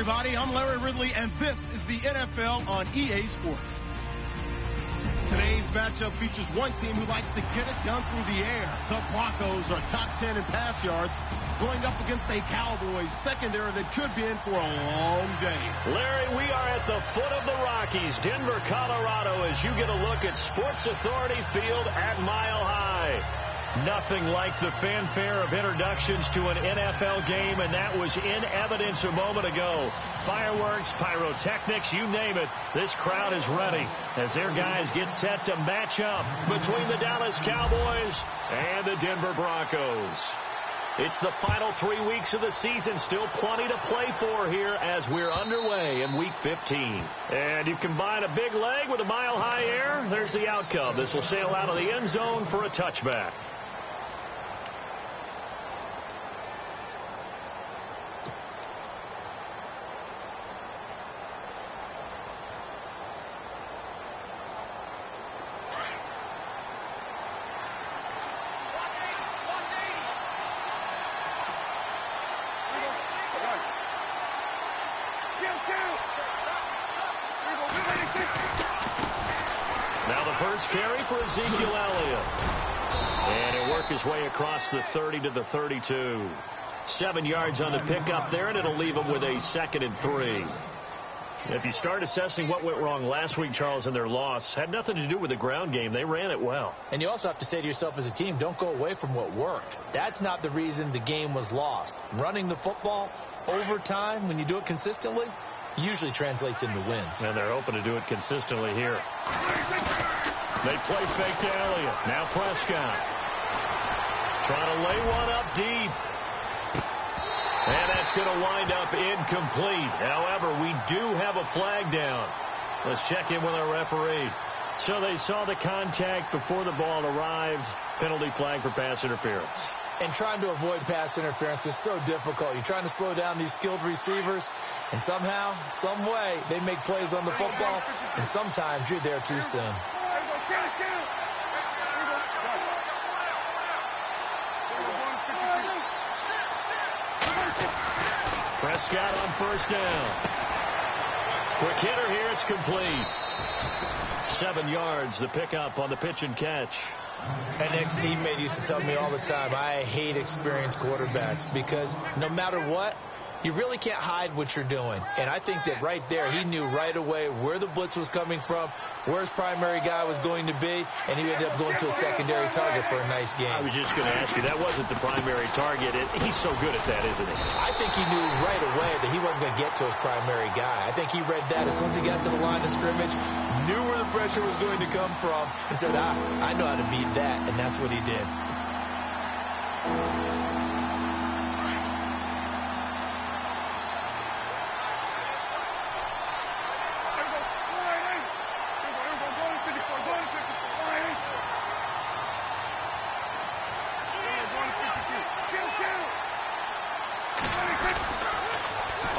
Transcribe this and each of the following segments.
everybody. I'm Larry Ridley, and this is the NFL on EA Sports. Today's matchup features one team who likes to get it done through the air. The Broncos are top 10 in pass yards, going up against a Cowboys secondary that could be in for a long day. Larry, we are at the foot of the Rockies, Denver, Colorado, as you get a look at Sports Authority Field at Mile High. Nothing like the fanfare of introductions to an NFL game, and that was in evidence a moment ago. Fireworks, pyrotechnics, you name it. This crowd is ready as their guys get set to match up between the Dallas Cowboys and the Denver Broncos. It's the final 3 weeks of the season. Still plenty to play for here as we're underway in Week 15. And you combine a big leg with a mile-high air. There's the outcome. This will sail out of the end zone for a touchback. Now the first carry for Ezekiel Elliott. And he'll work his way across the 30 to the 32. 7 yards on the pickup there, and it'll leave him with a 2nd and 3. If you start assessing what went wrong last week, Charles, in their loss, had nothing to do with the ground game. They ran it well. And you also have to say to yourself as a team, don't go away from what worked. That's not the reason the game was lost. Running the football over time, when you do it consistently, usually translates into wins. And they're hoping to do it consistently here. They play fake to Elliott. Now Prescott. Trying to lay one up deep. And that's going to wind up incomplete. However, we do have a flag down. Let's check in with our referee. So they saw the contact before the ball arrived. Penalty flag for pass interference. And trying to avoid pass interference is so difficult. You're trying to slow down these skilled receivers, and somehow, some way, they make plays on the football, and sometimes you're there too soon. Prescott on first down. Quick hitter here, it's complete. 7 yards, the pickup on the pitch and catch. An ex-teammate used to tell me all the time, I hate experienced quarterbacks because no matter what, you really can't hide what you're doing. And I think that right there, he knew right away where the blitz was coming from, where his primary guy was going to be, and he ended up going to a secondary target for a nice game. I was just going to ask you, that wasn't the primary target. He's so good at that, isn't he? I think he knew right away that he wasn't going to get to his primary guy. I think he read that as soon as he got to the line of scrimmage, knew where the pressure was going to come from, and said, I know how to beat that, and that's what he did.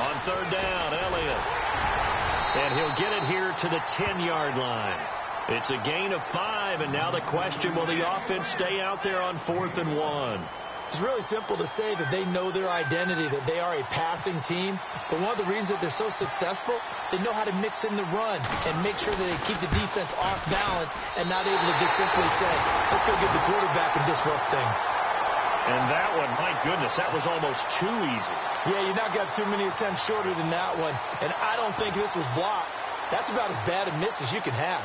On third down, Elliott. And he'll get it here to the 10-yard line. It's a gain of 5, and now the question, will the offense stay out there on 4th and 1? It's really simple to say that they know their identity, that they are a passing team. But one of the reasons that they're so successful, they know how to mix in the run and make sure that they keep the defense off balance and not able to just simply say, let's go get the quarterback and disrupt things. And that one, my goodness, that was almost too easy. Yeah, you not got too many attempts shorter than that one. And I don't think this was blocked. That's about as bad a miss as you can have.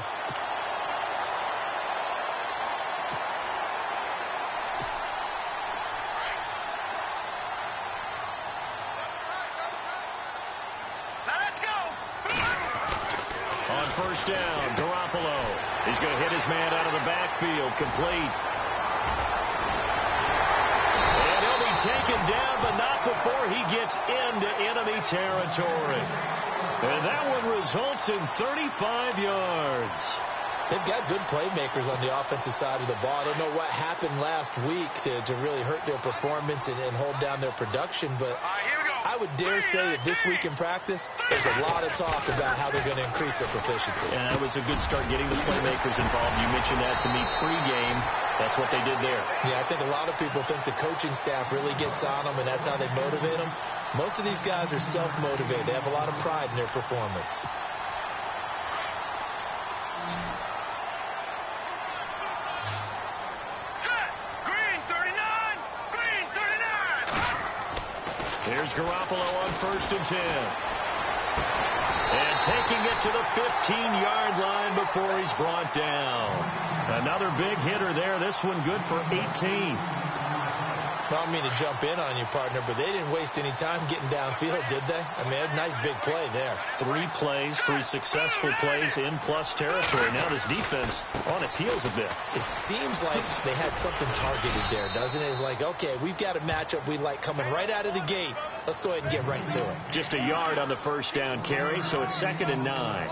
On first down, Garoppolo. He's going to hit his man out of the backfield, complete. And he'll be taken down, but not before he gets into enemy territory. And that one results in 35 yards. They've got good playmakers on the offensive side of the ball. I don't know what happened last week to really hurt their performance and hold down their production, but here we go. I would dare say that this week in practice, there's a lot of talk about how they're going to increase their proficiency. And that was a good start getting the playmakers involved. You mentioned that to me pregame. That's what they did there. Yeah, I think a lot of people think the coaching staff really gets on them, and that's how they motivate them. Most of these guys are self-motivated. They have a lot of pride in their performance. Here's Garoppolo on 1st and 10. And taking it to the 15-yard line before he's brought down. Another big hitter there. This one good for 18. Well, I don't mean to jump in on you, partner, but they didn't waste any time getting downfield, did they? I mean, a nice big play there. 3 plays, 3 successful plays in plus territory. Now this defense on its heels a bit. It seems like they had something targeted there, doesn't it? It's like, okay, we've got a matchup we like coming right out of the gate. Let's go ahead and get right to it. Just a yard on the first down carry, so it's 2nd and 9.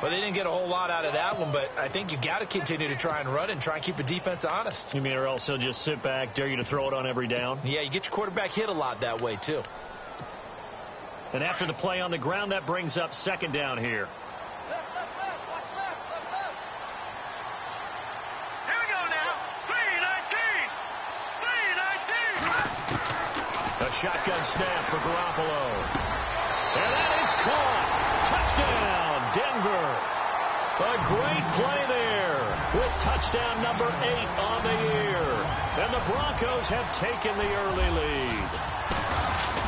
Well, they didn't get a whole lot out of that one, but I think you got to continue to try and run and try and keep the defense honest. You mean or else they'll just sit back, dare you to throw it on every down? Yeah, you get your quarterback hit a lot that way, too. And after the play on the ground, that brings up 2nd down here. Here we go now. 3-19. A shotgun snap for Garoppolo. And that is caught. Touchdown, Denver. A great play there with touchdown number 8 on the year. And the Broncos have taken the early lead.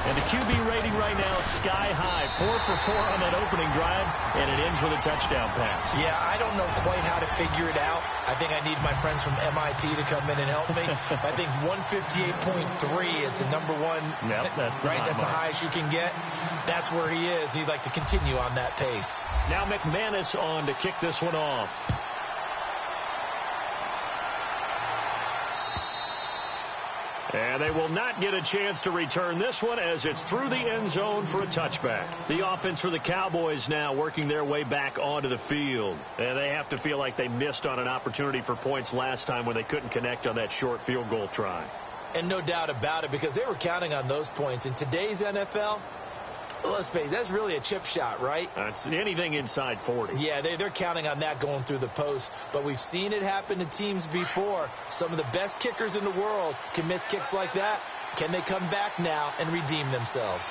And the QB rating right now sky high. 4 for 4 on that opening drive, and it ends with a touchdown pass. Yeah, I don't know quite how to figure it out. I think I need my friends from MIT to come in and help me. I think 158.3 is the number one. Yep, that's the right. That's the highest you can get. That's where he is. He'd like to continue on that pace. Now McManus on to kick this one off. And they will not get a chance to return this one as it's through the end zone for a touchback. The offense for the Cowboys now working their way back onto the field. And they have to feel like they missed on an opportunity for points last time when they couldn't connect on that short field goal try. And no doubt about it, because they were counting on those points. In today's NFL, let's face it, that's really a chip shot, right? That's anything inside 40. Yeah, they're counting on that going through the post. But we've seen it happen to teams before. Some of the best kickers in the world can miss kicks like that. Can they come back now and redeem themselves?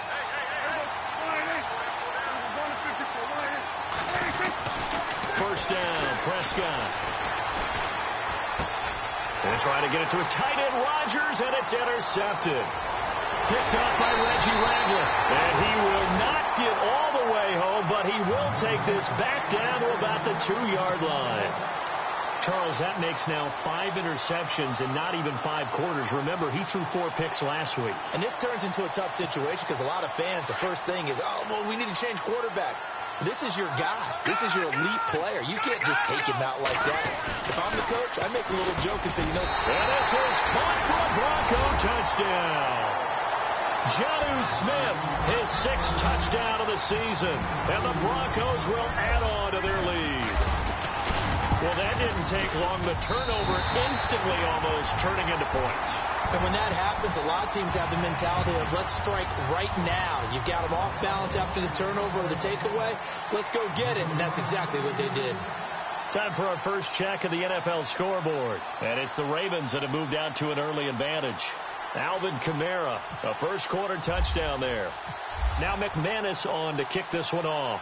First down, Prescott. And trying to get it to his tight end, Rodgers, and it's intercepted. Picked up by Reggie Ragland. And he will not get all the way home, but he will take this back down to about the 2-yard line. Charles, that makes now 5 interceptions in not even 5 quarters. Remember, he threw 4 picks last week. And this turns into a tough situation because a lot of fans, the first thing is, oh, well, we need to change quarterbacks. This is your guy. This is your elite player. You can't just take him out like that. If I'm the coach, I make a little joke and say, you know. And this is caught for a Bronco touchdown. Jonnu Smith, his 6th touchdown of the season. And the Broncos will add on to their lead. Well, that didn't take long. The turnover instantly almost turning into points. And when that happens, a lot of teams have the mentality of let's strike right now. You've got them off balance after the turnover or the takeaway. Let's go get it. And that's exactly what they did. Time for our first check of the NFL scoreboard. And it's the Ravens that have moved out to an early advantage. Alvin Kamara, a first quarter touchdown there. Now McManus on to kick this one off.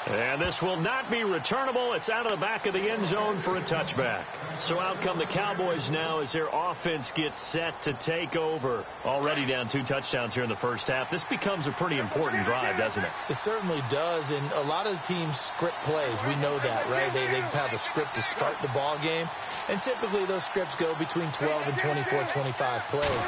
And this will not be returnable. It's out of the back of the end zone for a touchback. So out come the Cowboys now as their offense gets set to take over. Already down 2 touchdowns here in the first half. This becomes a pretty important drive, doesn't it? It certainly does. And a lot of the teams script plays. We know that, right? They have a script to start the ball game. And typically those scripts go between 12 and 24, 25 plays.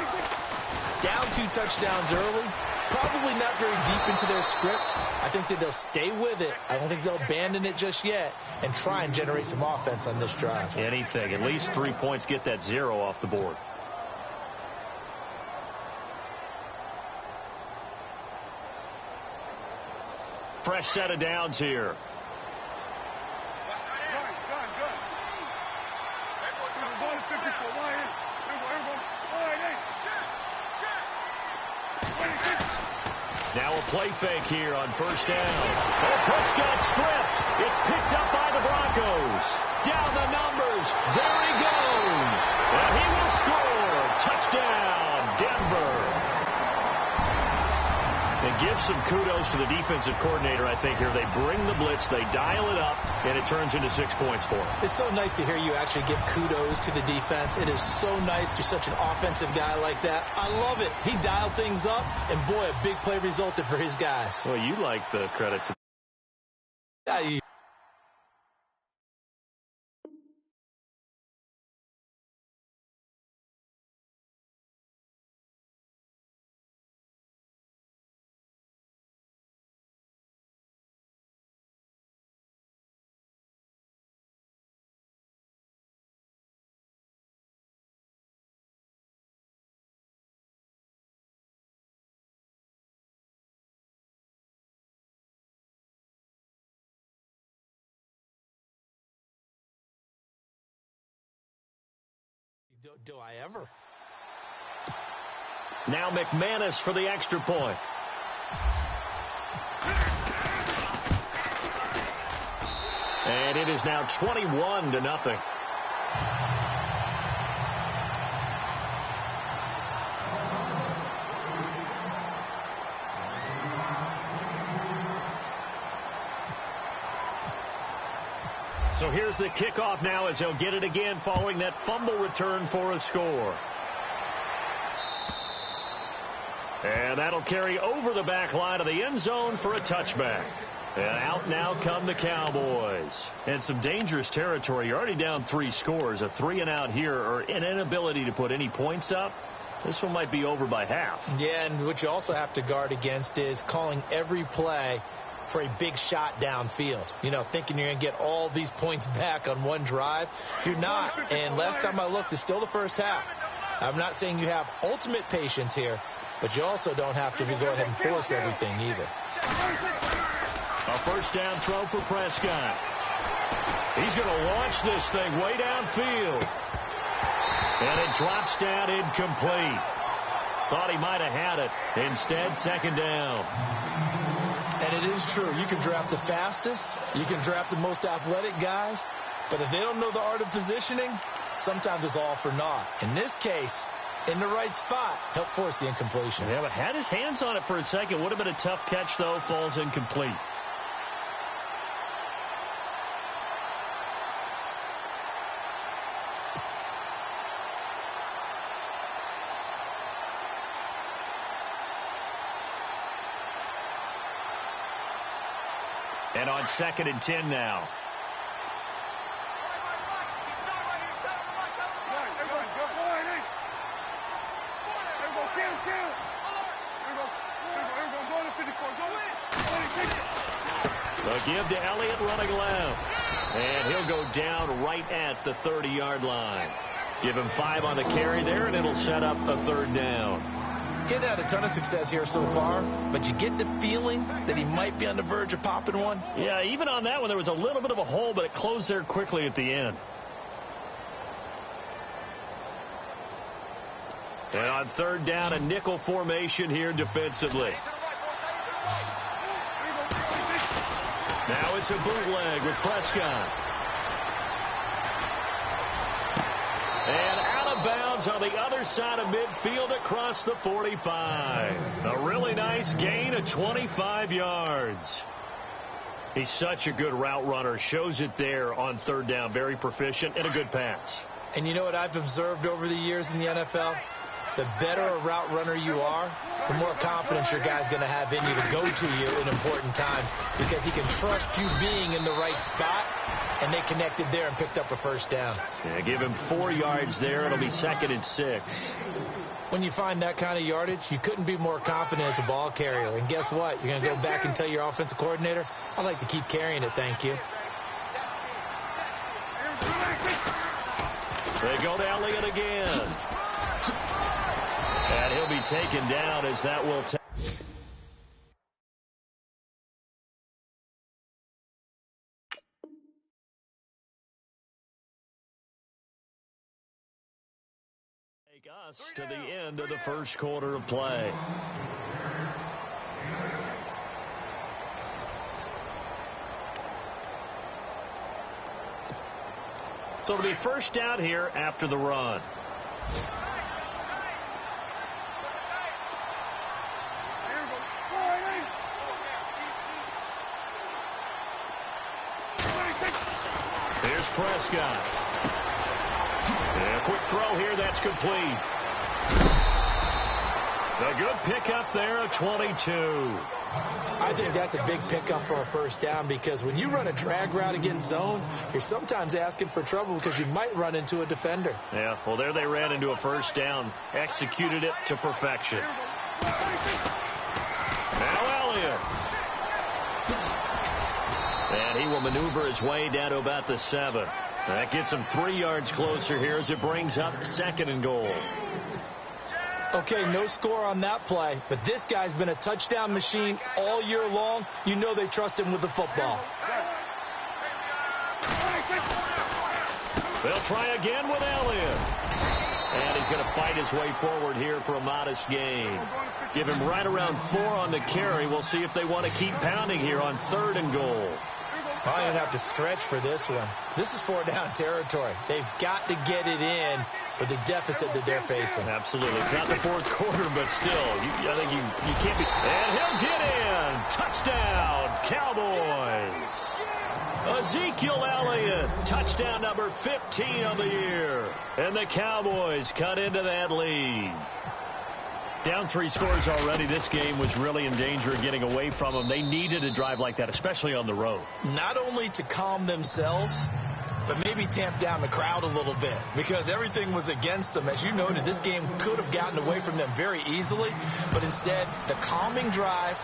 Down 2 touchdowns early. Probably not very deep into their script. I think that they'll stay with it. I don't think they'll abandon it just yet and try and generate some offense on this drive. Anything. At least 3 points, get that 0 off the board. Fresh set of downs here. play fake here on first down. Oh, Prescott stripped. It's picked up by the Broncos. Down the numbers. There he goes. And he will score. Touchdown, Denver. And give some kudos to the defensive coordinator, I think, here. They bring the blitz, they dial it up, and it turns into 6 points for them. It's so nice to hear you actually give kudos to the defense. It is so nice. You're such an offensive guy like that. I love it. He dialed things up, and boy, a big play resulted for his guys. Well, you like the credit to... Yeah, do I ever? Now McManus for the extra point. And it is now 21-0. So here's the kickoff now as they'll get it again following that fumble return for a score. And that'll carry over the back line of the end zone for a touchback. And out now come the Cowboys. And some dangerous territory. You're already down 3 scores. A 3-and-out here or an inability to put any points up. This one might be over by half. Yeah, and what you also have to guard against is calling every play for a big shot downfield. You know, thinking you're going to get all these points back on one drive. You're not. And last time I looked, it's still the first half. I'm not saying you have ultimate patience here, but you also don't have to go ahead and force everything either. A first down throw for Prescott. He's going to launch this thing way downfield. And it drops down incomplete. Thought he might have had it. Instead, second down. And it is true. You can draft the fastest. You can draft the most athletic guys. But if they don't know the art of positioning, sometimes it's all for naught. In this case, in the right spot, helped force the incompletion. Yeah, but had his hands on it for a second. Would have been a tough catch, though. Falls incomplete. And on 2nd and 10 now. The give to Elliott running left. And he'll go down right at the 30-yard line. Give him 5 on the carry there, and it'll set up a 3rd down. He's had a ton of success here so far, but you get the feeling that he might be on the verge of popping one. Yeah, even on that one, there was a little bit of a hole, but it closed there quickly at the end. And on 3rd down, a nickel formation here defensively. Now it's a bootleg with Prescott. And out of bounds on the other side of midfield across the 45. A really nice gain of 25 yards. He's such a good route runner. Shows it there on 3rd down. Very proficient and a good pass. And you know what I've observed over the years in the NFL? The better a route runner you are, the more confidence your guy's going to have in you to go to you in important times because he can trust you being in the right spot, and they connected there and picked up a 1st down. Yeah, give him 4 yards there. It'll be 2nd and 6. When you find that kind of yardage, you couldn't be more confident as a ball carrier. And guess what? You're going to go back and tell your offensive coordinator, I'd like to keep carrying it, thank you. They go to Elliott again. And he'll be taken down as that will take us to the end of the 1st quarter of play. So it'll be first down here after the run. Here's Prescott. And a quick throw here, that's complete. A good pickup there, a 22. I think that's a big pickup for a first down because when you run a drag route against zone, you're sometimes asking for trouble because you might run into a defender. Yeah, well, there they ran into a first down. Executed it to perfection. Now Elliott. And he will maneuver his way down to about the 7. That gets him 3 yards closer here as it brings up 2nd and goal. Okay, no score on that play, but this guy's been a touchdown machine all year long. You know they trust him with the football. They'll try again with Elliott. And he's going to fight his way forward here for a modest gain. Give him right around 4 on the carry. We'll see if they want to keep pounding here on 3rd and goal. I'm going to have to stretch for this one. This is 4-down territory. They've got to get it in with the deficit that they're facing. Absolutely. It's not the 4th quarter, but still, I think you can't be. And he'll get in. Touchdown, Cowboys. Ezekiel Elliott, touchdown number 15 of the year. And the Cowboys cut into that lead. Down 3 scores already. This game was really in danger of getting away from them. They needed a drive like that, especially on the road. Not only to calm themselves, but maybe tamp down the crowd a little bit because everything was against them. As you noted, this game could have gotten away from them very easily, but instead, the calming drive,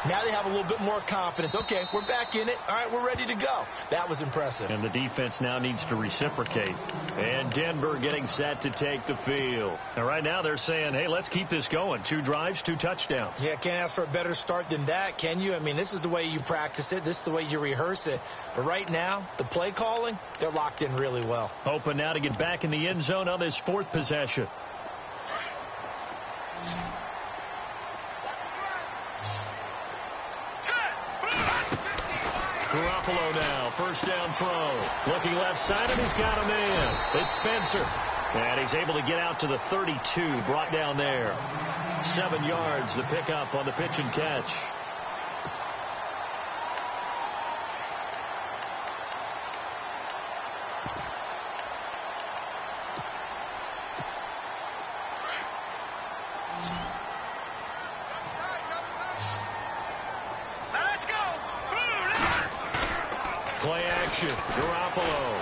now they have a little bit more confidence. Okay, we're back in it. All right, we're ready to go. That was impressive. And the defense now needs to reciprocate. And Denver getting set to take the field. And right now they're saying, hey, let's keep this going. 2 drives, 2 touchdowns. Yeah, can't ask for a better start than that, can you? I mean, this is the way you practice it. This is the way you rehearse it. But right now, the play calling, they're locked in really well. Hoping now to get back in the end zone on this 4th possession. Garoppolo now, first down throw. Looking left side, and he's got a man. It's Spencer. And he's able to get out to the 32, brought down there. 7 yards, the pickup on the pitch and catch. Play action. Garoppolo.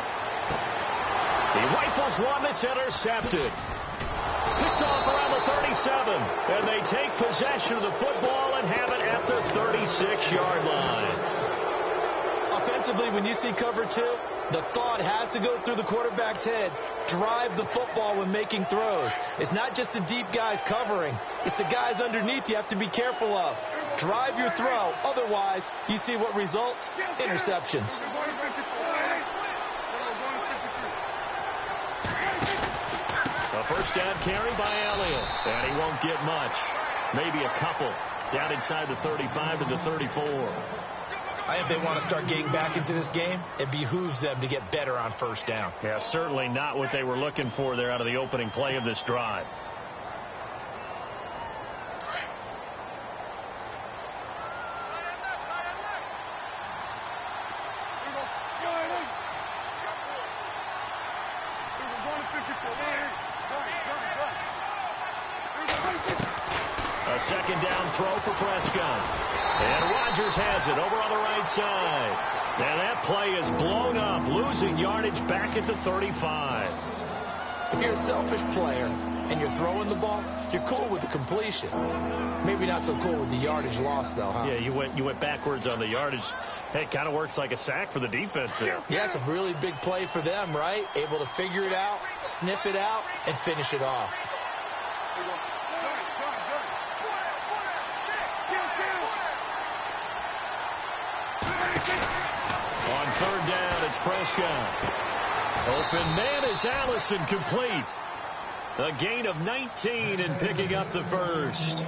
He rifles one that's intercepted. Picked off around the 37. And they take possession of the football and have it at the 36-yard line. Offensively, when you see cover 2, the thought has to go through the quarterback's head. Drive the football when making throws. It's not just the deep guys covering. It's the guys underneath you have to be careful of. Drive your throw. Otherwise, you see what results? Interceptions. A first down carry by Elliott. And he won't get much. Maybe a couple. Down inside the 35 to the 34. I think they want to start getting back into this game. It behooves them to get better on first down. Yeah, certainly not what they were looking for there out of the opening play of this drive. A second down throw for Prescott. And Rodgers has it over on the right side. And that play is blown up, losing yardage back at the 35. If you're a selfish player and you're throwing the ball, you're cool with the completion. Maybe not so cool with the yardage loss, though, huh? Yeah, you went backwards on the yardage. Hey, it kind of works like a sack for the defense there. Yeah, it's a really big play for them, right? Able to figure it out, sniff it out, and finish it off. On third down, it's Prescott. Open man is Allison, complete. A gain of 19 and picking up the first.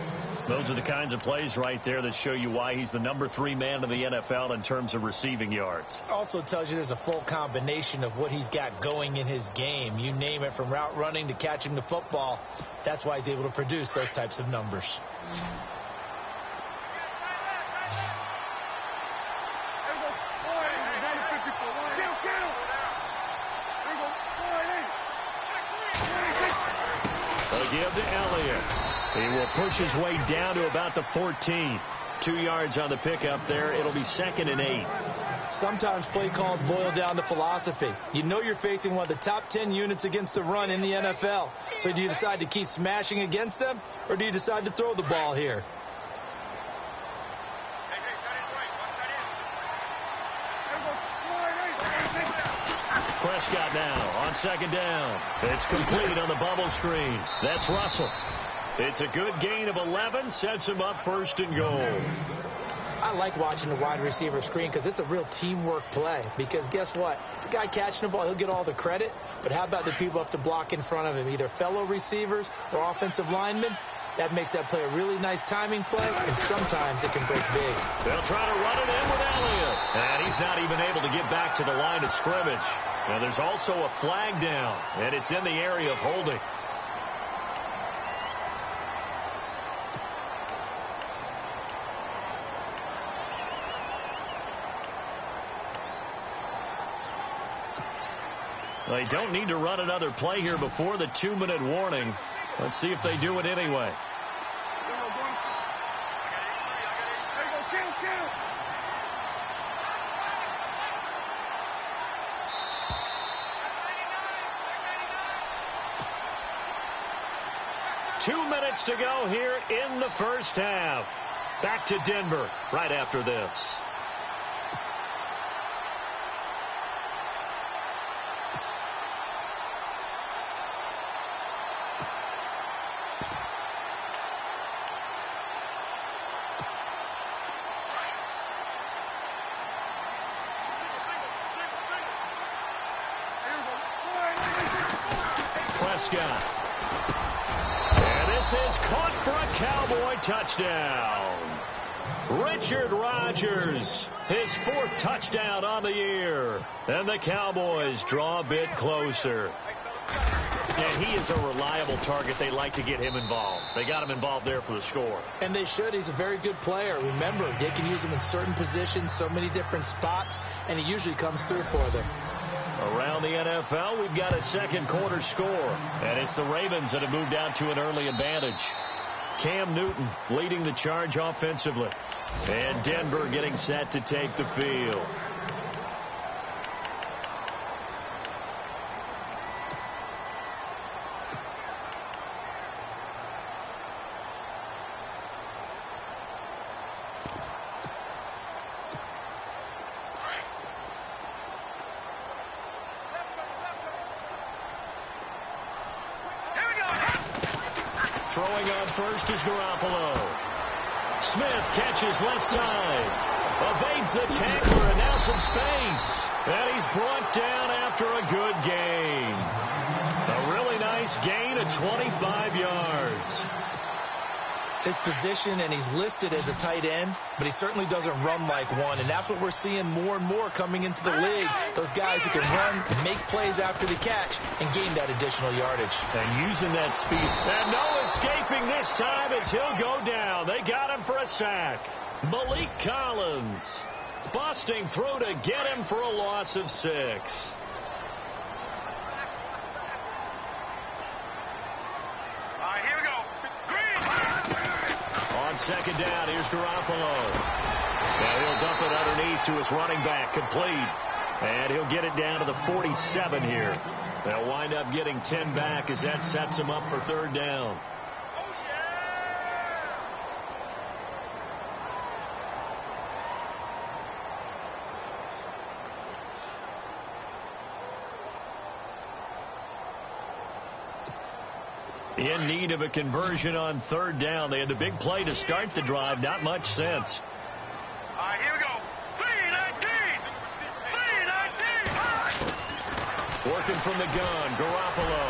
Those are the kinds of plays right there that show you why he's the number 3 man in the NFL in terms of receiving yards. Also tells you there's a full combination of what he's got going in his game. You name it, from route running to catching the football. That's why he's able to produce those types of numbers. They'll give to Elliott. He will push his way down to about the 14. 2 yards on the pickup there. It'll be 2nd and 8. Sometimes play calls boil down to philosophy. You know you're facing one of the top 10 units against the run in the NFL. So do you decide to keep smashing against them, or do you decide to throw the ball here? Prescott now on 2nd down. It's complete on the bubble screen. That's Russell. It's a good gain of 11. Sets him up 1st and goal. I like watching the wide receiver screen because it's a real teamwork play. Because guess what? The guy catching the ball, he'll get all the credit. But how about the people up to block in front of him, either fellow receivers or offensive linemen? That makes that play a really nice timing play, and sometimes it can break big. They'll try to run it in with Elliott. And he's not even able to get back to the line of scrimmage. Now there's also a flag down, and it's in the area of holding. They don't need to run another play here before the 2-minute warning. Let's see if they do it anyway. Two minutes to go here in the first half. Back to Denver right after this. Prescott. And this is caught for a Cowboy touchdown. Richard Rodgers, his 4th touchdown on the year. And the Cowboys draw a bit closer. And he is a reliable target. They like to get him involved. They got him involved there for the score. And they should. He's a very good player. Remember, they can use him in certain positions, so many different spots, and he usually comes through for them. Around the NFL, we've got a 2nd quarter score. And it's the Ravens that have moved out to an early advantage. Cam Newton leading the charge offensively. And Denver getting set to take the field. Throwing on first is Garoppolo. Smith catches left side. Evades the tackler, and now some space. And he's brought down after a good gain. A really nice gain of 25 yards. His position, and he's listed as a tight end, but he certainly doesn't run like one, and that's what we're seeing more and more coming into the league. Those guys who can run, make plays after the catch, and gain that additional yardage. And using that speed. And no escaping this time as he'll go down. They got him for a sack. Malik Collins busting through to get him for a loss of 6. On 2nd down, here's Garoppolo. Now he'll dump it underneath to his running back, complete. And he'll get it down to the 47 here. They'll wind up getting 10 back as that sets him up for 3rd down. In need of a conversion on 3rd down. They had the big play to start the drive. Not much sense. All right, here we go. 3-19. Working from the gun, Garoppolo.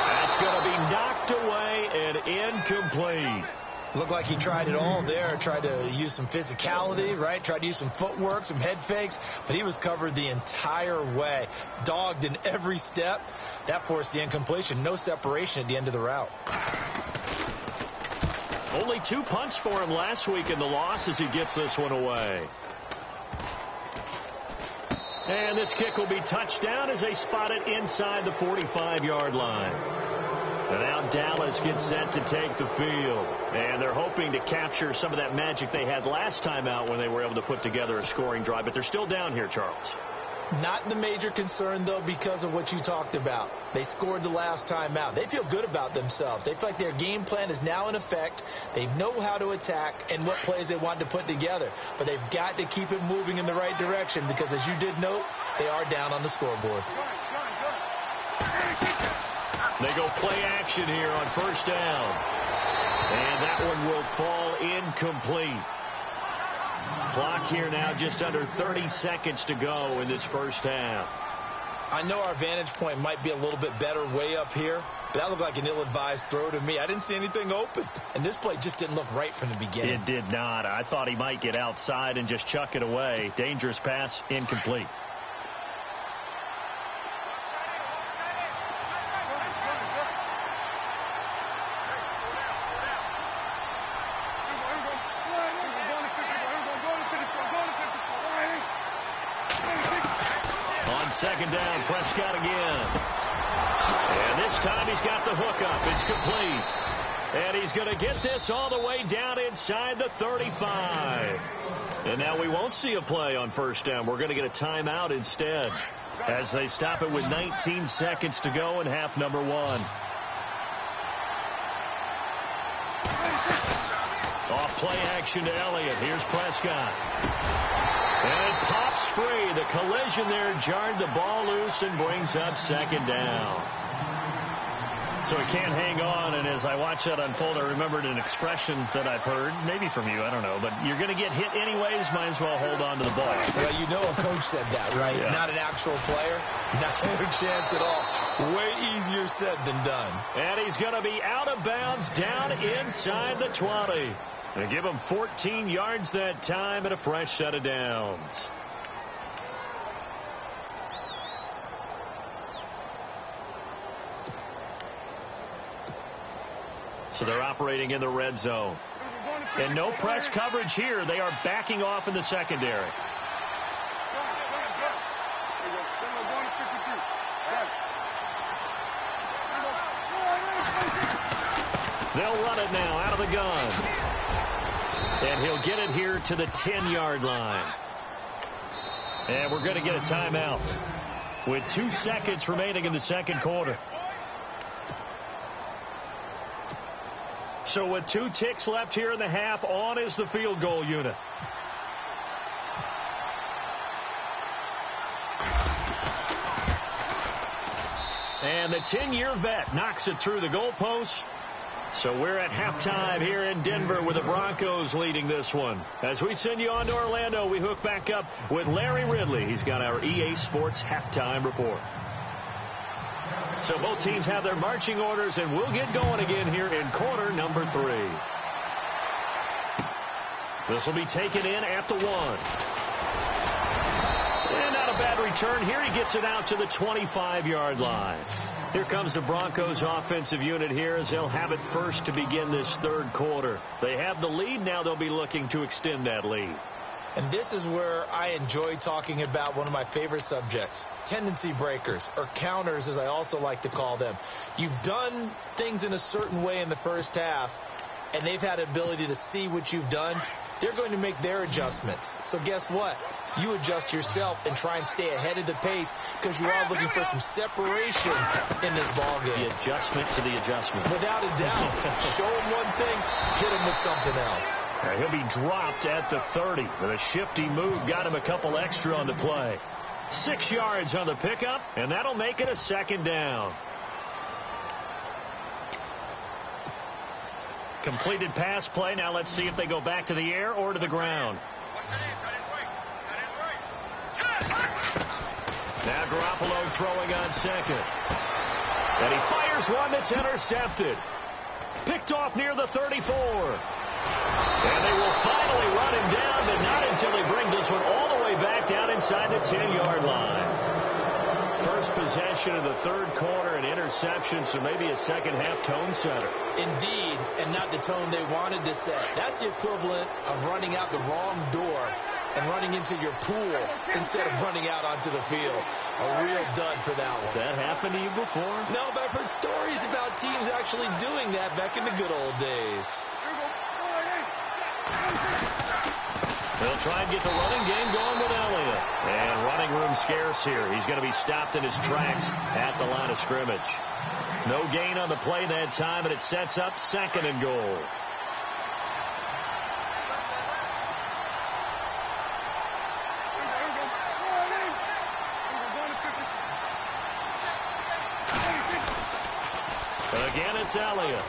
That's going to be knocked away and incomplete. Looked like he tried it all there, tried to use some physicality, right? Tried to use some footwork, some head fakes, but he was covered the entire way. Dogged in every step. That forced the incompletion. No separation at the end of the route. Only 2 punts for him last week in the loss as he gets this one away. And this kick will be touched down as they spot it inside the 45-yard line. And now Dallas gets set to take the field. And they're hoping to capture some of that magic they had last time out when they were able to put together a scoring drive. But they're still down here, Charles. Not the major concern, though, because of what you talked about. They scored the last time out. They feel good about themselves. They feel like their game plan is now in effect. They know how to attack and what plays they want to put together. But they've got to keep it moving in the right direction because, as you did note, they are down on the scoreboard. They go play action here on first down. And that one will fall incomplete. Clock here now just under 30 seconds to go in this first half. I know our vantage point might be a little bit better way up here, but that looked like an ill-advised throw to me. I didn't see anything open, and this play just didn't look right from the beginning. It did not. I thought he might get outside and just chuck it away. Dangerous pass, incomplete. Second down, Prescott again. And this time he's got the hook up. It's complete. And he's going to get this all the way down inside the 35. And now we won't see a play on first down. We're going to get a timeout instead as they stop it with 19 seconds to go in half number 1. Off play action to Elliott. Here's Prescott. And it pops free. The collision there jarred the ball loose and brings up second down. So he can't hang on, and as I watch that unfold, I remembered an expression that I've heard, maybe from you, I don't know, but you're going to get hit anyways, might as well hold on to the ball. Well, you know a coach said that, right? Yeah. Not an actual player. Not a chance at all. Way easier said than done. And he's going to be out of bounds down inside the 20. They give him 14 yards that time and a fresh set of downs. So they're operating in the red zone. And no press coverage here. They are backing off in the secondary. They'll run it now out of the gun. And he'll get it here to the 10-yard line. And we're going to get a timeout with 2 seconds remaining in the second quarter. So with 2 ticks left here in the half, on is the field goal unit. And the 10-year vet knocks it through the goalpost. So we're at halftime here in Denver with the Broncos leading this one. As we send you on to Orlando, we hook back up with Larry Ridley. He's got our EA Sports halftime report. So both teams have their marching orders, and we'll get going again here in quarter number 3. This will be taken in at the 1. And not a bad return here. He gets it out to the 25-yard line. Here comes the Broncos offensive unit here as they'll have it first to begin this third quarter. They have the lead. Now they'll be looking to extend that lead. And this is where I enjoy talking about one of my favorite subjects, tendency breakers, or counters as I also like to call them. You've done things in a certain way in the first half, and they've had the ability to see what you've done. They're going to make their adjustments. So guess what? You adjust yourself and try and stay ahead of the pace because you are looking for some separation in this ballgame. The adjustment to the adjustment. Without a doubt. Show him one thing, hit him with something else. He'll be dropped at the 30 with a shifty move. Got him a couple extra on the play. 6 yards on the pickup, and that'll make it a second down. Completed pass play. Now let's see if they go back to the air or to the ground. Now Garoppolo throwing on second. And he fires one that's intercepted. Picked off near the 34. And they will finally run him down, but not until he brings this one all the way back down inside the 10-yard line. First possession of the third quarter, an interception, so maybe a second-half tone setter. Indeed, and not the tone they wanted to set. That's the equivalent of running out the wrong door and running into your pool instead of running out onto the field. A real dud for that one. Has that happened to you before? No, but I've heard stories about teams actually doing that back in the good old days. They'll try and get the running game going with Elliott. And running room scarce here. He's going to be stopped in his tracks at the line of scrimmage. No gain on the play that time, and it sets up 2nd and goal. Again, it's Elliott.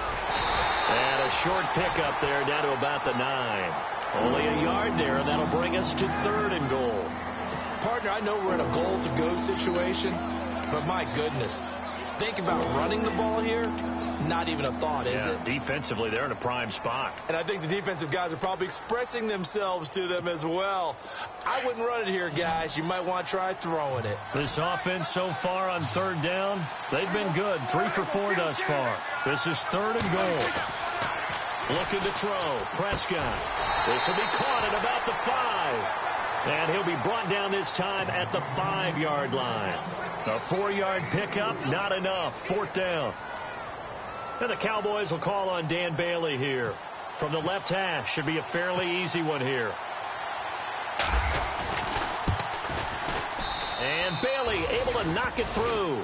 And a short pickup there down to about the 9. Only a yard there, and that'll bring us to 3rd and goal. Partner, I know we're in a goal-to-go situation, but my goodness, think about running the ball here. Not even a thought, is it? Defensively, they're in a prime spot. And I think the defensive guys are probably expressing themselves to them as well. I wouldn't run it here, guys. You might want to try throwing it. This offense so far on 3rd down, they've been good. 3 for 4 thus far. This is 3rd and goal. Looking to throw. Prescott. This will be caught at about the 5. And he'll be brought down this time at the 5-yard line. A 4-yard pickup, not enough. 4th down. And the Cowboys will call on Dan Bailey here. From the left hash, should be a fairly easy one here. And Bailey able to knock it through.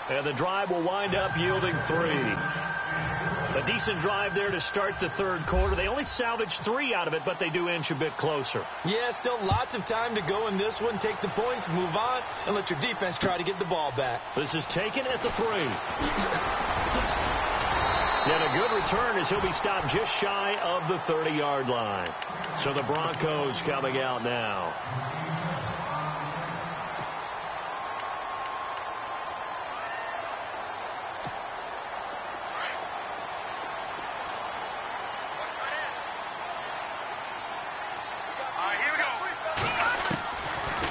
And the drive will wind up yielding 3. A decent drive there to start the third quarter. They only salvaged 3 out of it, but they do inch a bit closer. Yeah, still lots of time to go in this one. Take the points, move on, and let your defense try to get the ball back. This is taken at the 3. And a good return as he'll be stopped just shy of the 30-yard line. So the Broncos coming out now.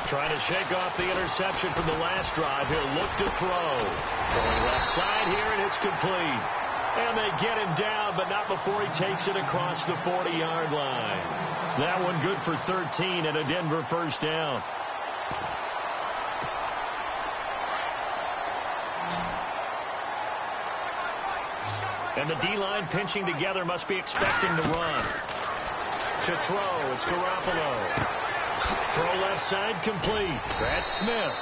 Trying to shake off the interception from the last drive here. Look to throw. Going left side here, and it's complete. And they get him down, but not before he takes it across the 40-yard line. That one good for 13 and a Denver first down. And the D-line pinching together, must be expecting to run. To throw, it's Garoppolo. Throw left side complete. That's Smith.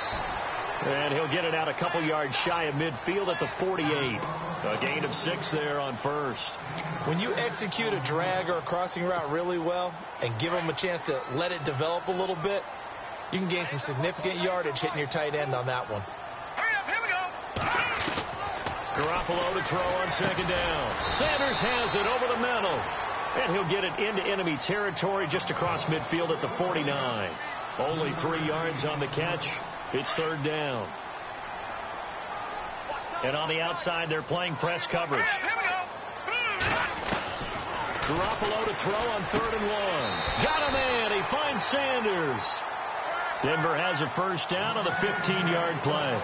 And he'll get it out a couple yards shy of midfield at the 48. A gain of 6 there on first. When you execute a drag or a crossing route really well and give them a chance to let it develop a little bit, you can gain some significant yardage hitting your tight end on that one. Hurry up, here we go. Garoppolo to throw on 2nd down. Sanders has it over the middle. And he'll get it into enemy territory just across midfield at the 49. Only 3 yards on the catch. It's 3rd down. And on the outside, they're playing press coverage. Garoppolo to throw on 3rd and 1. Got him in. He finds Sanders. Denver has a first down on the 15-yard play.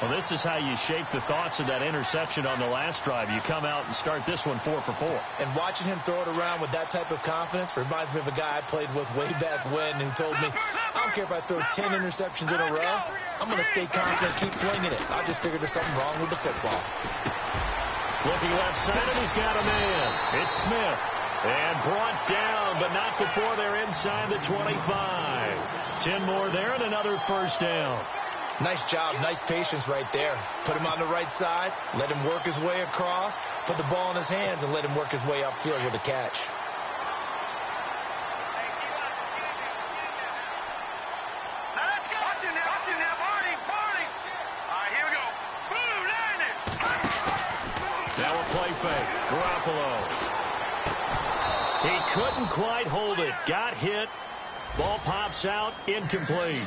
Well, this is how you shape the thoughts of that interception on the last drive. You come out and start this one 4 for 4. And watching him throw it around with that type of confidence reminds me of a guy I played with way back when who told me, I don't care if I throw 10 interceptions in a row, I'm going to stay confident, keep flinging it. I just figured there's something wrong with the football. Looking left side, and he's got a man. It's Smith. And brought down, but not before they're inside the 25. 10 more there and another first down. Nice job, nice patience right there. Put him on the right side, let him work his way across, put the ball in his hands, and let him work his way upfield with a catch. Now let's go. Watch it now, Barney. All right, here we go. Boom, landed. Now a play fake. Garoppolo. He couldn't quite hold it. Got hit. Ball pops out. Incomplete.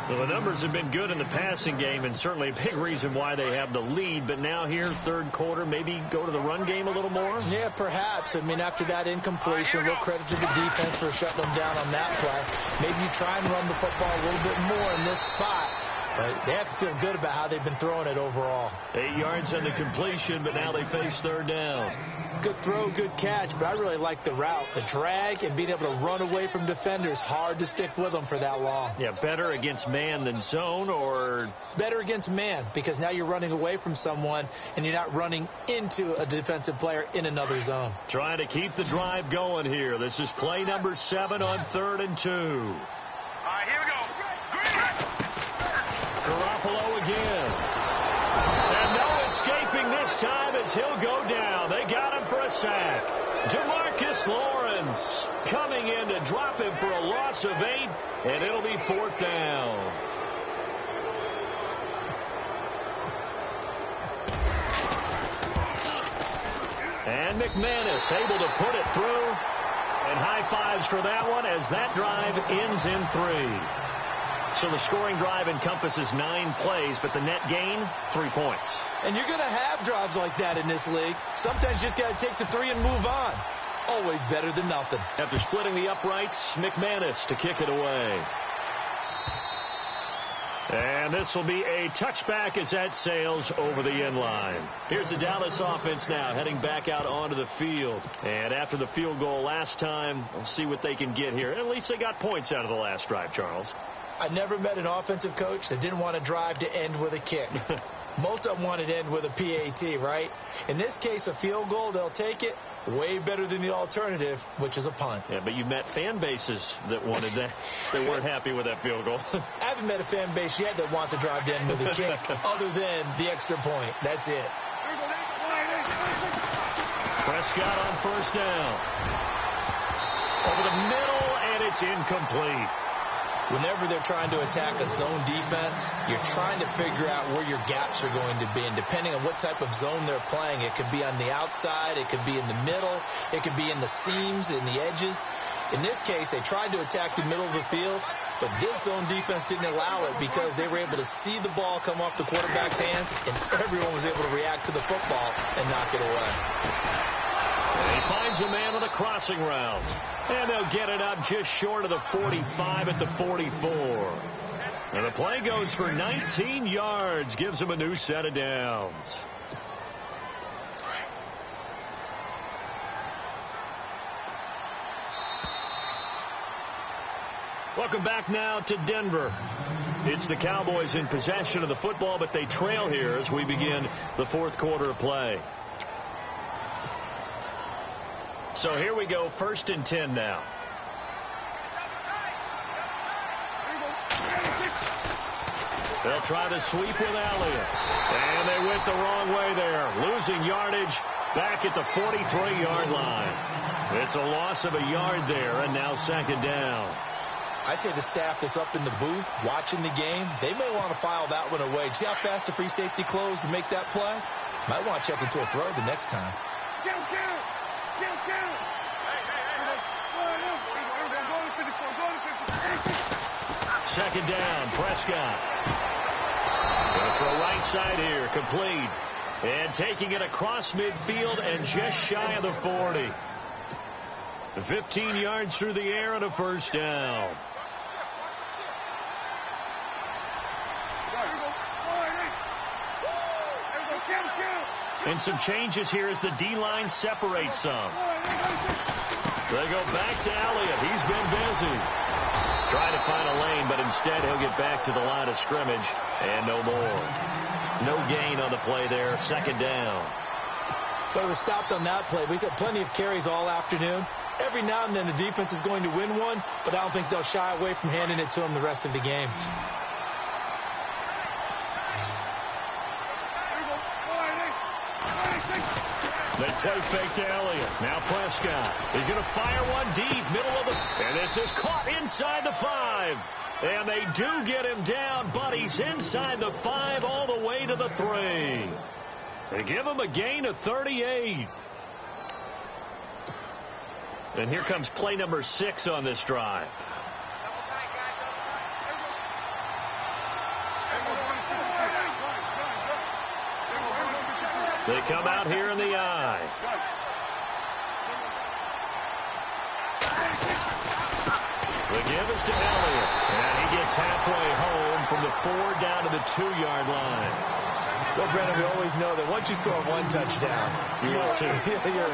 Well, the numbers have been good in the passing game, and certainly a big reason why they have the lead. But now here, third quarter, maybe go to the run game a little more? Yeah, perhaps. I mean, after that incompletion, a little credit to the defense for shutting them down on that play. Maybe you try and run the football a little bit more in this spot. But they have to feel good about how they've been throwing it overall. 8 yards on the completion, but now they face third down. Good throw, good catch, but I really like the route. The drag and being able to run away from defenders, hard to stick with them for that long. Yeah, better against man than zone, or? Better against man, because now you're running away from someone and you're not running into a defensive player in another zone. Trying to keep the drive going here. This is play number 7 on 3rd and 2. All right, here we go. Garoppolo again. And no escaping this time as he'll go down. They got him for a sack. DeMarcus Lawrence coming in to drop him for a loss of 8, and it'll be 4th down. And McManus able to put it through. And high fives for that one as that drive ends in 3. So the scoring drive encompasses 9 plays, but the net gain, 3 points. And you're going to have drives like that in this league. Sometimes you just got to take the 3 and move on. Always better than nothing. After splitting the uprights, McManus to kick it away. And this will be a touchback as that sails over the end line. Here's the Dallas offense now heading back out onto the field. And after the field goal last time, we'll see what they can get here. At least they got points out of the last drive, Charles. I never met an offensive coach that didn't want to drive to end with a kick. Most of them wanted to end with a PAT, right? In this case, a field goal, they'll take it. Way better than the alternative, which is a punt. Yeah, but you met fan bases that wanted that. They weren't happy with that field goal. I haven't met a fan base yet that wants to drive to end with a kick other than the extra point. That's it. Prescott on 1st down. Over the middle, and it's incomplete. Whenever they're trying to attack a zone defense, you're trying to figure out where your gaps are going to be. And depending on what type of zone they're playing, it could be on the outside, it could be in the middle, it could be in the seams, in the edges. In this case, they tried to attack the middle of the field, but this zone defense didn't allow it because they were able to see the ball come off the quarterback's hands, and everyone was able to react to the football and knock it away. And he finds a man on the crossing route. And they'll get it up just short of the 45 at the 44. And the play goes for 19 yards. Gives them a new set of downs. Welcome back now to Denver. It's the Cowboys in possession of the football, but they trail here as we begin the 4th quarter of play. So here we go, 1st and 10 now. They'll try the sweep with Elliott. And they went the wrong way there. Losing yardage back at the 43-yard line. It's a loss of a yard there, and now 2nd down. I say the staff that's up in the booth watching the game, they may want to file that one away. See how fast the free safety closed to make that play? Might want to check into a throw the next time. Second down, Prescott. Going to throw right side here, complete. And taking it across midfield and just shy of the 40. 15 yards through the air and a 1st down. And some changes here as the D-line separates some. They go back to Elliott. He's been busy. Trying to find a lane, but instead he'll get back to the line of scrimmage. And no more. No gain on the play there. 2nd down. Well, he was stopped on that play, but he's had plenty of carries all afternoon. Every now and then the defense is going to win one, but I don't think they'll shy away from handing it to him the rest of the game. They play fake to Elliott. Now Prescott. He's going to fire one deep, middle of the... And this is caught inside the 5. And they do get him down, but he's inside the 5 all the way to the 3. They give him a gain of 38. And here comes play number 6 on this drive. They come out here in the I. The give is to Elliott, and he gets halfway home from the 4 down to the 2-yard line. Well, Brennan, we always know that once you score one touchdown, you're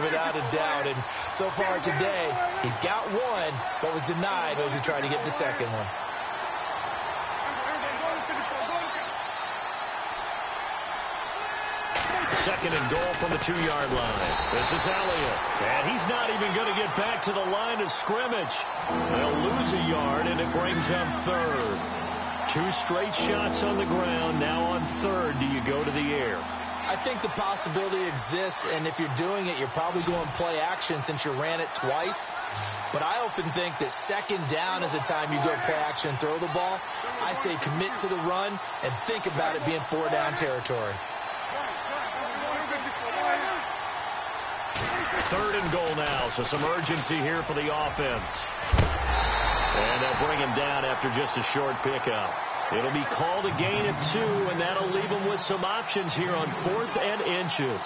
without a doubt. And so far today, he's got one, but was denied as he tried to get the second one. Second and goal from the 2-yard line. This is Elliott, and he's not even going to get back to the line of scrimmage. They'll lose a yard, and it brings up third. 2 straight shots on the ground. Now on third, do you go to the air? I think the possibility exists, and if you're doing it, you're probably going play action since you ran it twice. But I often think that second down is a time you go play action and throw the ball. I say commit to the run and think about it being 4-down territory. Third and goal now, so some urgency here for the offense. And they'll bring him down after just a short pickup. It'll be called a gain of 2, and that'll leave him with some options here on 4th and inches.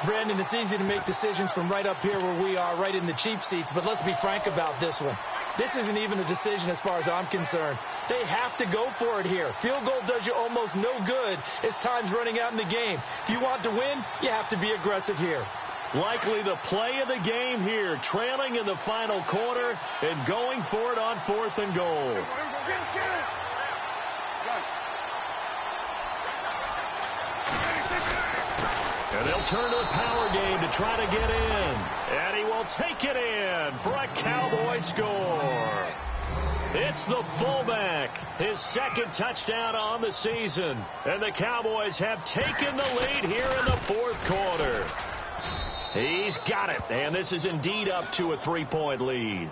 Brandon, it's easy to make decisions from right up here where we are, right in the cheap seats, but let's be frank about this one. This isn't even a decision as far as I'm concerned. They have to go for it here. Field goal does you almost no good as time's running out in the game. If you want to win, you have to be aggressive here. Likely the play of the game here, trailing in the final quarter and going for it on 4th and goal. And they'll turn to the power game to try to get in. And he will take it in for a Cowboy score. It's the fullback, his second touchdown on the season. And the Cowboys have taken the lead here in the 4th quarter. He's got it, and this is indeed up to a 3-point lead.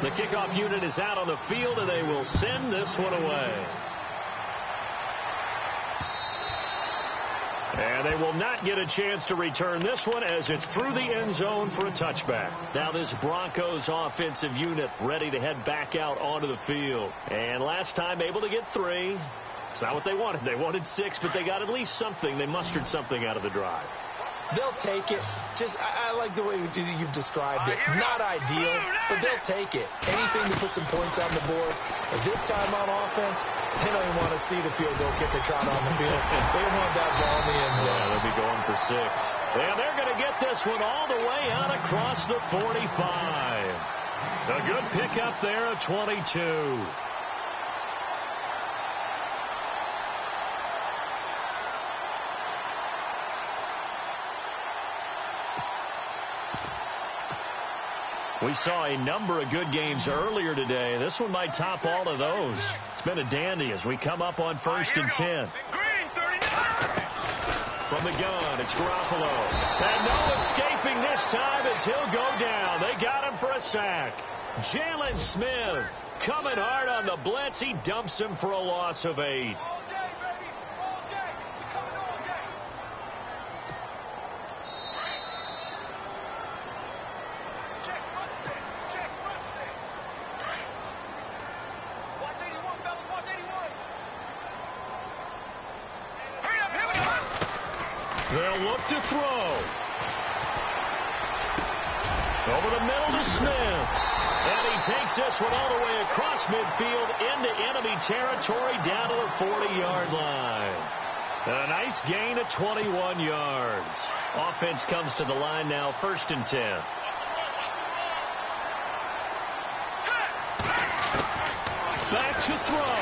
The kickoff unit is out on the field, and they will send this one away. And they will not get a chance to return this one as it's through the end zone for a touchback. Now this Broncos offensive unit ready to head back out onto the field. And last time able to get 3. It's not what they wanted. They wanted 6, but they got at least something. They mustered something out of the drive. They'll take it. I like the way you've described it. Not ideal, but they'll take it. Anything to put some points on the board. But this time on offense, they don't even want to see the field goal kicker trot on the field. They want that ball in the end zone. Yeah, they'll be going for 6. And they're going to get this one all the way out across the 45. A good pickup there at 22. We saw a number of good games earlier today. This one might top all of those. It's been a dandy as we come up on 1st and 10. From the gun, it's Garoppolo. And no escaping this time as he'll go down. They got him for a sack. Jalen Smith coming hard on the blitz. He dumps him for a loss of 8. They'll look to throw. Over the middle to Smith. And he takes this one all the way across midfield into enemy territory down to the 40-yard line. A nice gain of 21 yards. Offense comes to the line now, 1st and 10. Back to throw.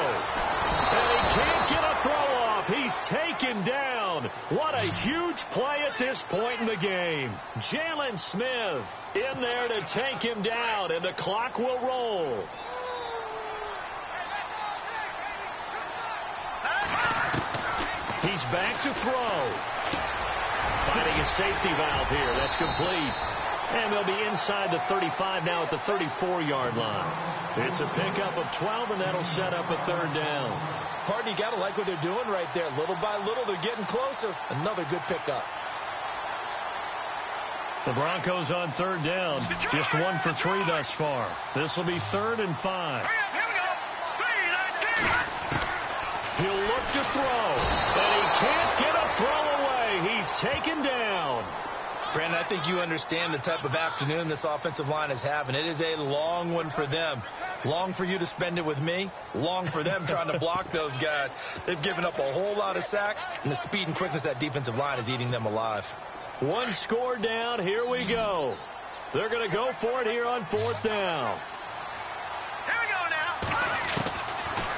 And he can't get a throw off. He's taken down. What a huge play at this point in the game. Jalen Smith in there to take him down, and the clock will roll. He's back to throw. Finding a safety valve here. That's complete. And they'll be inside the 35 now at the 34-yard line. It's a pickup of 12, and that'll set up a 3rd down. Pardon, you got to like what they're doing right there. Little by little, they're getting closer. Another good pickup. The Broncos on 3rd down. Just 1 for 3 thus far. This will be 3rd and 5. look to throw. And he can't get a throw away. He's taken down. Brandon, I think you understand the type of afternoon this offensive line is having. It is a long one for them. Long for you to spend it with me. Long for them trying to block those guys. They've given up a whole lot of sacks, and the speed and quickness of that defensive line is eating them alive. One score down. Here we go. They're going to go for it here on 4th down. Here we go now.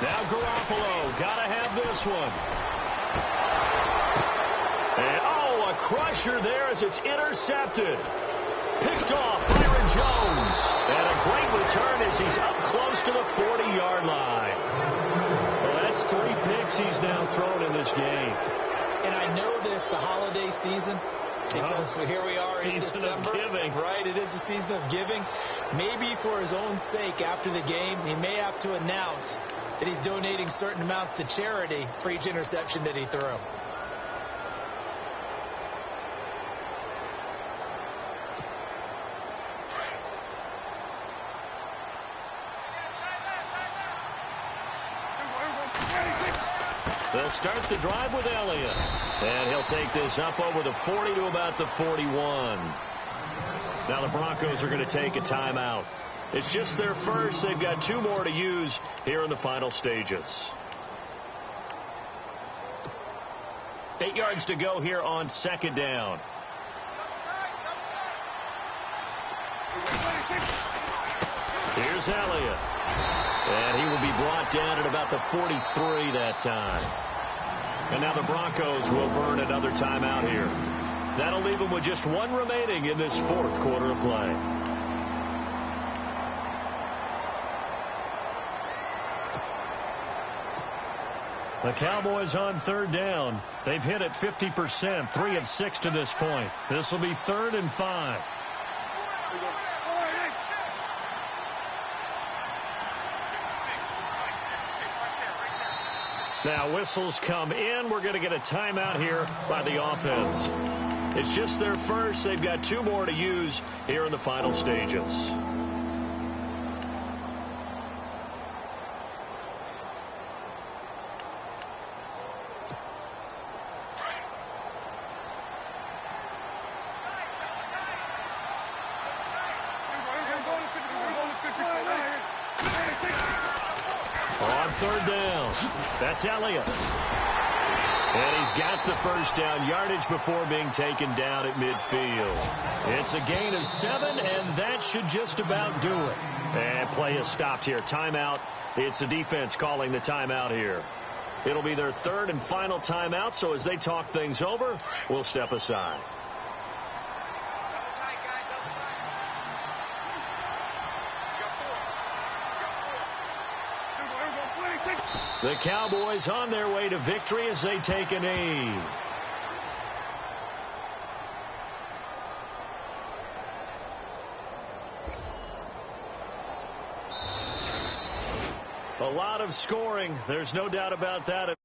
Now Garoppolo. Got to have this one. And, a crusher there as it's intercepted. Picked off Byron Jones. And a great return as he's up close to the 40-yard line. Well, that's 3 picks he's now thrown in this game. And I know this, the holiday season, because here we are in December. Season of giving. Right, it is the season of giving. Maybe for his own sake after the game, he may have to announce that he's donating certain amounts to charity for each interception that he threw. They'll start the drive with Elliott. And he'll take this up over the 40 to about the 41. Now the Broncos are going to take a timeout. It's just their first. They've got 2 more to use here in the final stages. 8 yards to go here on 2nd down. Here's Elliott. And he will be brought down at about the 43 that time. And now the Broncos will burn another timeout here. That'll leave them with just 1 remaining in this 4th quarter of play. The Cowboys on 3rd down. They've hit it 50%, 3 of 6 to this point. This will be 3rd and 5. Now whistles come in. We're going to get a timeout here by the offense. It's just their first. They've got 2 more to use here in the final stages. On 3rd down, that's Elliott. And he's got the first down yardage before being taken down at midfield. It's a gain of 7, and that should just about do it. And play is stopped here. Timeout. It's the defense calling the timeout here. It'll be their 3rd and final timeout, so as they talk things over, we'll step aside. The Cowboys on their way to victory as they take a knee. A lot of scoring. There's no doubt about that.